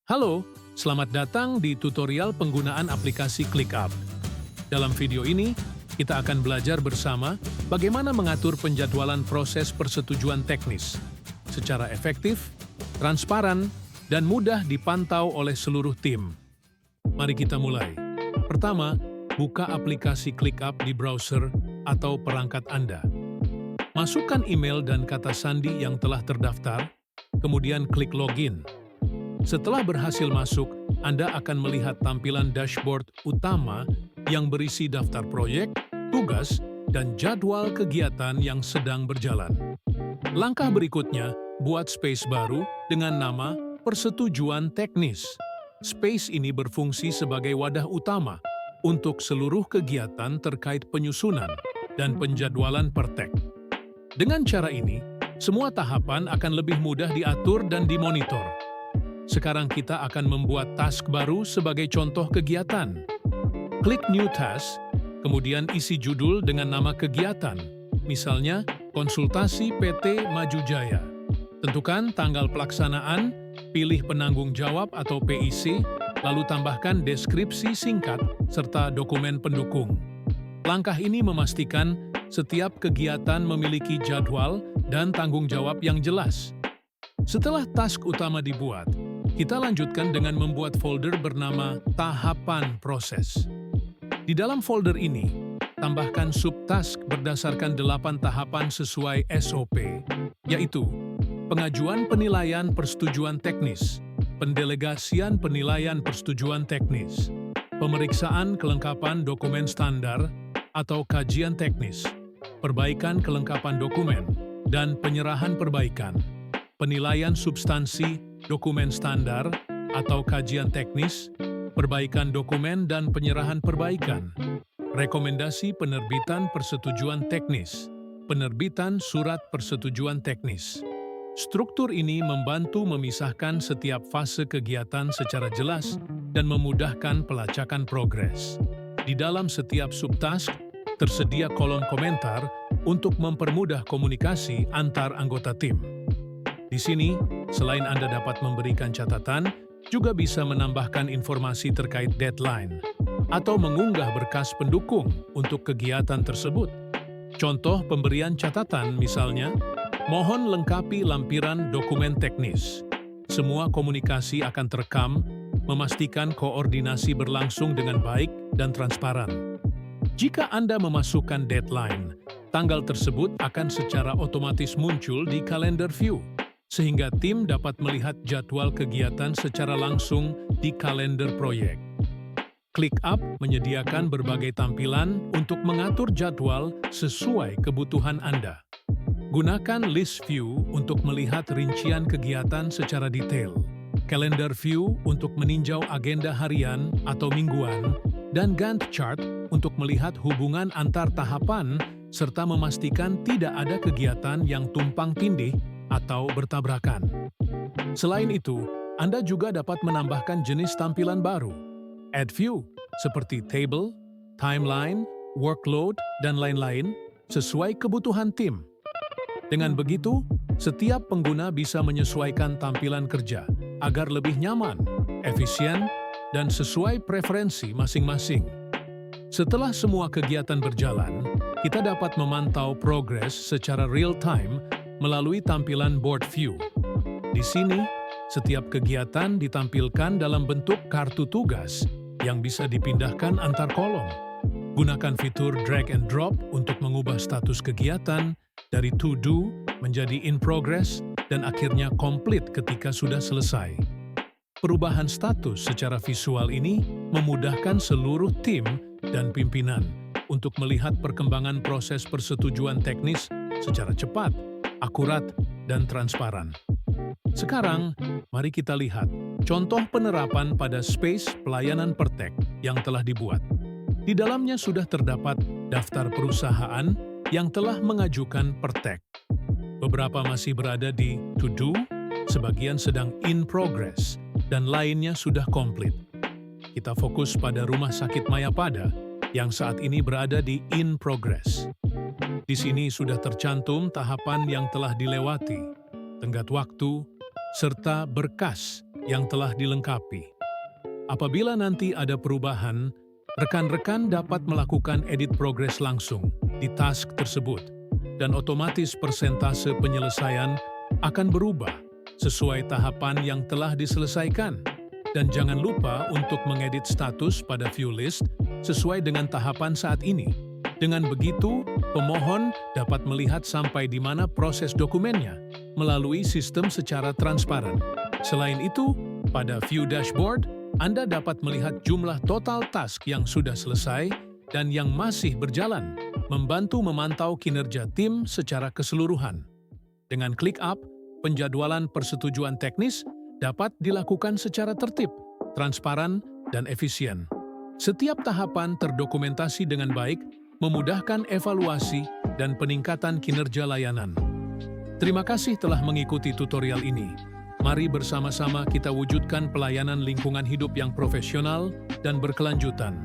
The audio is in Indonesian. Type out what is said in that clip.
Halo, selamat datang di tutorial penggunaan aplikasi ClickUp. Dalam video ini, kita akan belajar bersama bagaimana mengatur penjadwalan proses persetujuan teknis secara efektif, transparan, dan mudah dipantau oleh seluruh tim. Mari kita mulai. Pertama, buka aplikasi ClickUp di browser atau perangkat Anda. Masukkan email dan kata sandi yang telah terdaftar, kemudian klik login. Setelah berhasil masuk, Anda akan melihat tampilan dashboard utama yang berisi daftar proyek, tugas, dan jadwal kegiatan yang sedang berjalan. Langkah berikutnya, buat space baru dengan nama persetujuan teknis. Space ini berfungsi sebagai wadah utama untuk seluruh kegiatan terkait penyusunan dan penjadwalan pertek. Dengan cara ini, semua tahapan akan lebih mudah diatur dan dimonitor. Sekarang kita akan membuat task baru sebagai contoh kegiatan. Klik New Task, kemudian isi judul dengan nama kegiatan, misalnya konsultasi PT Maju Jaya. Tentukan tanggal pelaksanaan, pilih penanggung jawab atau PIC, lalu tambahkan deskripsi singkat serta dokumen pendukung. Langkah ini memastikan setiap kegiatan memiliki jadwal dan tanggung jawab yang jelas. Setelah task utama dibuat, kita lanjutkan dengan membuat folder bernama Tahapan Proses. Di dalam folder ini, tambahkan subtask berdasarkan 8 tahapan sesuai SOP, yaitu pengajuan penilaian persetujuan teknis, pendelegasian penilaian persetujuan teknis, pemeriksaan kelengkapan dokumen standar atau kajian teknis, perbaikan kelengkapan dokumen, dan penyerahan perbaikan, penilaian substansi dokumen standar atau kajian teknis, perbaikan dokumen dan penyerahan perbaikan, rekomendasi penerbitan persetujuan teknis, penerbitan surat persetujuan teknis. Struktur ini membantu memisahkan setiap fase kegiatan secara jelas dan memudahkan pelacakan progres. Di dalam setiap subtask, tersedia kolom komentar untuk mempermudah komunikasi antar anggota tim. Di sini, selain Anda dapat memberikan catatan, juga bisa menambahkan informasi terkait deadline atau mengunggah berkas pendukung untuk kegiatan tersebut. Contoh pemberian catatan misalnya, mohon lengkapi lampiran dokumen teknis. Semua komunikasi akan terekam, memastikan koordinasi berlangsung dengan baik dan transparan. Jika Anda memasukkan deadline, tanggal tersebut akan secara otomatis muncul di kalender view, sehingga tim dapat melihat jadwal kegiatan secara langsung di kalender proyek. ClickUp menyediakan berbagai tampilan untuk mengatur jadwal sesuai kebutuhan Anda. Gunakan List View untuk melihat rincian kegiatan secara detail, Calendar View untuk meninjau agenda harian atau mingguan, dan Gantt Chart untuk melihat hubungan antar tahapan serta memastikan tidak ada kegiatan yang tumpang tindih atau bertabrakan. Selain itu, Anda juga dapat menambahkan jenis tampilan baru, Add View, seperti table, timeline, workload, dan lain-lain, sesuai kebutuhan tim. Dengan begitu, setiap pengguna bisa menyesuaikan tampilan kerja agar lebih nyaman, efisien, dan sesuai preferensi masing-masing. Setelah semua kegiatan berjalan, kita dapat memantau progres secara real-time melalui tampilan Board View. Di sini, setiap kegiatan ditampilkan dalam bentuk kartu tugas yang bisa dipindahkan antar kolom. Gunakan fitur drag and drop untuk mengubah status kegiatan dari to do menjadi in progress dan akhirnya komplit ketika sudah selesai. Perubahan status secara visual ini memudahkan seluruh tim dan pimpinan untuk melihat perkembangan proses persetujuan teknis secara cepat, akurat, dan transparan. Sekarang, mari kita lihat contoh penerapan pada space pelayanan pertek yang telah dibuat. Di dalamnya sudah terdapat daftar perusahaan yang telah mengajukan pertek. Beberapa masih berada di to do, sebagian sedang in progress, dan lainnya sudah komplit. Kita fokus pada Rumah Sakit Mayapada yang saat ini berada di in progress. Di sini sudah tercantum tahapan yang telah dilewati, tenggat waktu, serta berkas yang telah dilengkapi. Apabila nanti ada perubahan, rekan-rekan dapat melakukan edit progress langsung di task tersebut, dan otomatis persentase penyelesaian akan berubah sesuai tahapan yang telah diselesaikan. Dan jangan lupa untuk mengedit status pada view list sesuai dengan tahapan saat ini. Dengan begitu, pemohon dapat melihat sampai di mana proses dokumennya melalui sistem secara transparan. Selain itu, pada view dashboard, Anda dapat melihat jumlah total task yang sudah selesai dan yang masih berjalan, membantu memantau kinerja tim secara keseluruhan. Dengan ClickUp, penjadwalan persetujuan teknis dapat dilakukan secara tertib, transparan, dan efisien. Setiap tahapan terdokumentasi dengan baik, memudahkan evaluasi dan peningkatan kinerja layanan. Terima kasih telah mengikuti tutorial ini. Mari bersama-sama kita wujudkan pelayanan lingkungan hidup yang profesional dan berkelanjutan.